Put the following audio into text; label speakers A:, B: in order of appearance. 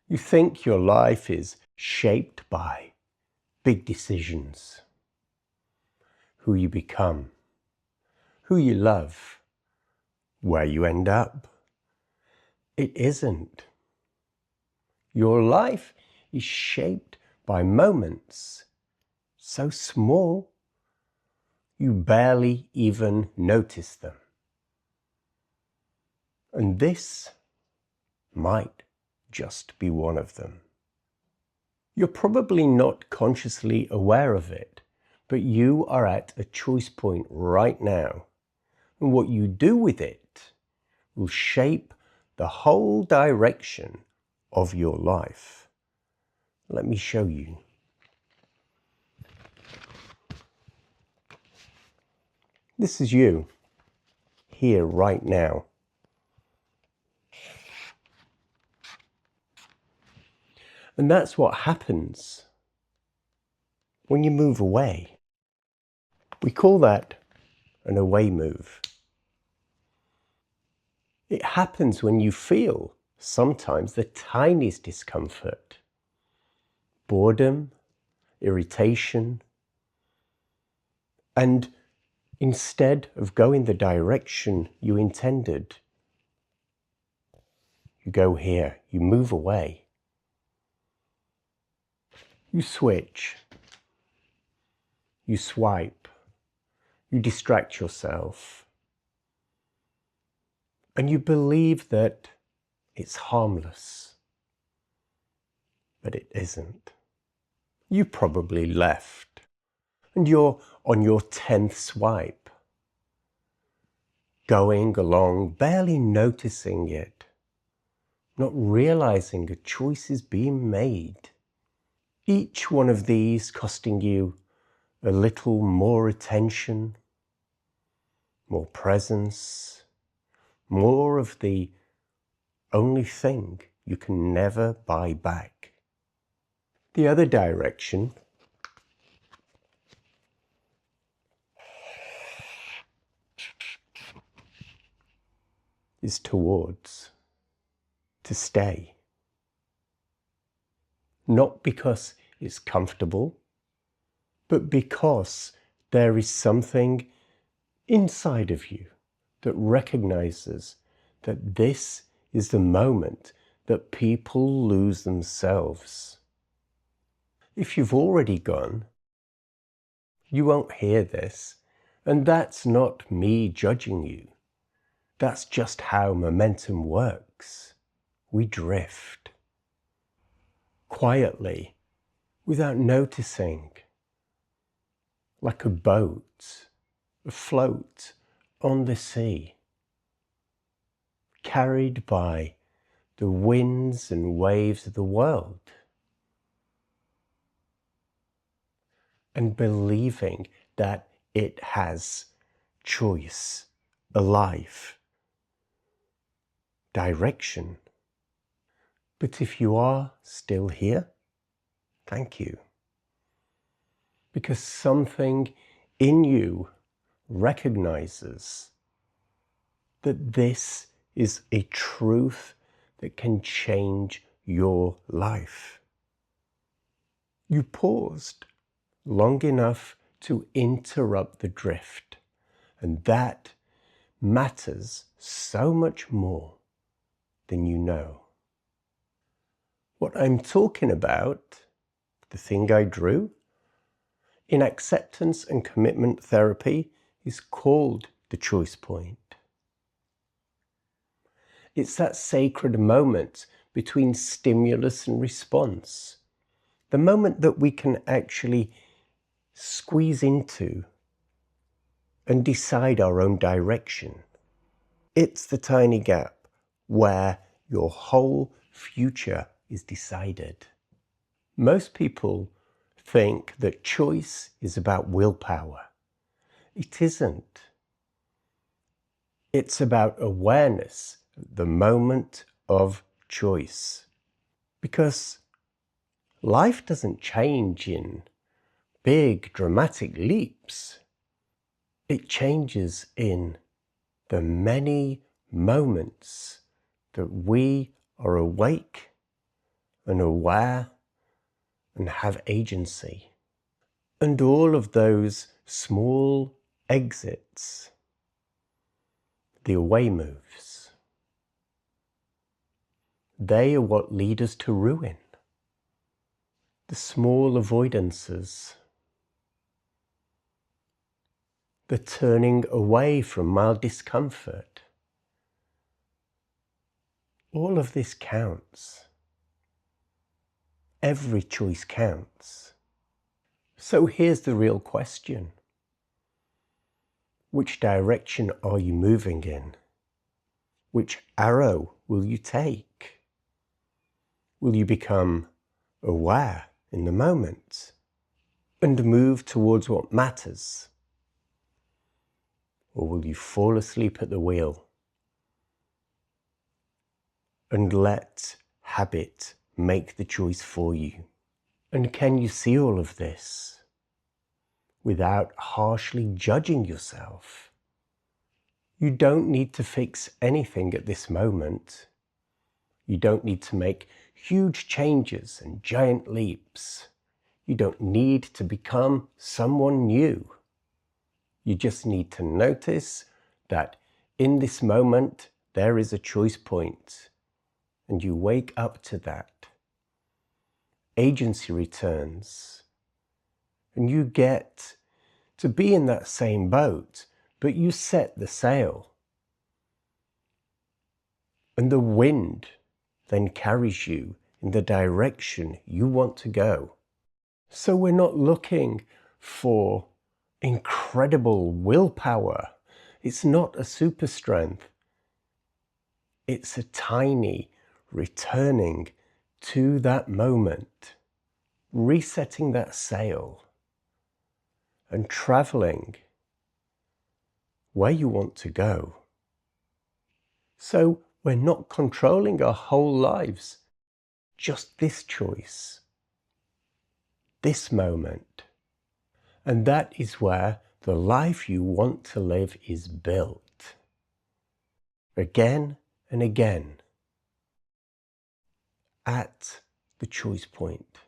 A: You think your life is shaped by big decisions, who you become, who you love, where you end up. It isn't. Your life is shaped by moments so small you barely even notice them. And this might just be one of them. You're probably not consciously aware of it, but you are at a choice point right now. And what you do with it will shape the whole direction of your life. Let me show you. This is you, here right now. And that's what happens when you move away. We call that an away move. It happens when you feel sometimes the tiniest discomfort, boredom, irritation, and instead of going the direction you intended, you go here, you move away. You switch, you swipe, you distract yourself, and you believe that it's harmless, but it isn't. You probably left, and you're on your 10th swipe, going along, barely noticing it, not realizing a choice is being made. Each one of these costing you a little more attention, more presence, more of the only thing you can never buy back. The other direction is towards, to stay. Not because it's comfortable, but because there is something inside of you that recognizes that this is the moment that people lose themselves. If you've already gone, you won't hear this, and that's not me judging you. That's just how momentum works. We drift quietly, without noticing, like a boat afloat on the sea, carried by the winds and waves of the world, and believing that it has choice, a life, direction. But if you are still here, thank you. Because something in you recognizes that this is a truth that can change your life. You paused long enough to interrupt the drift, and that matters so much more than you know. What I'm talking about, the thing I drew, in acceptance and commitment therapy is called the choice point. It's that sacred moment between stimulus and response, the moment that we can actually squeeze into and decide our own direction. It's the tiny gap where your whole future is decided. Most people think that choice is about willpower. It isn't. It's about awareness at the moment of choice. Because life doesn't change in big dramatic leaps. It changes in the many moments that we are awake and aware and have agency. And all of those small exits, the away moves, they are what lead us to ruin. The small avoidances, the turning away from mild discomfort, all of this counts. Every choice counts. So here's the real question. Which direction are you moving in? Which arrow will you take? Will you become aware in the moment and move towards what matters? Or will you fall asleep at the wheel and let habit make the choice for you? And can you see all of this without harshly judging yourself? You don't need to fix anything at this moment. You don't need to make huge changes and giant leaps. You don't need to become someone new. You just need to notice that in this moment there is a choice point, and you wake up to that. Agency returns, and you get to be in that same boat, but you set the sail. And the wind then carries you in the direction you want to go. So we're not looking for incredible willpower. It's not a super strength. It's a tiny returning to that moment, resetting that sail and traveling where you want to go. So we're not controlling our whole lives, just this choice, this moment. And that is where the life you want to live is built. Again and again, at the choice point.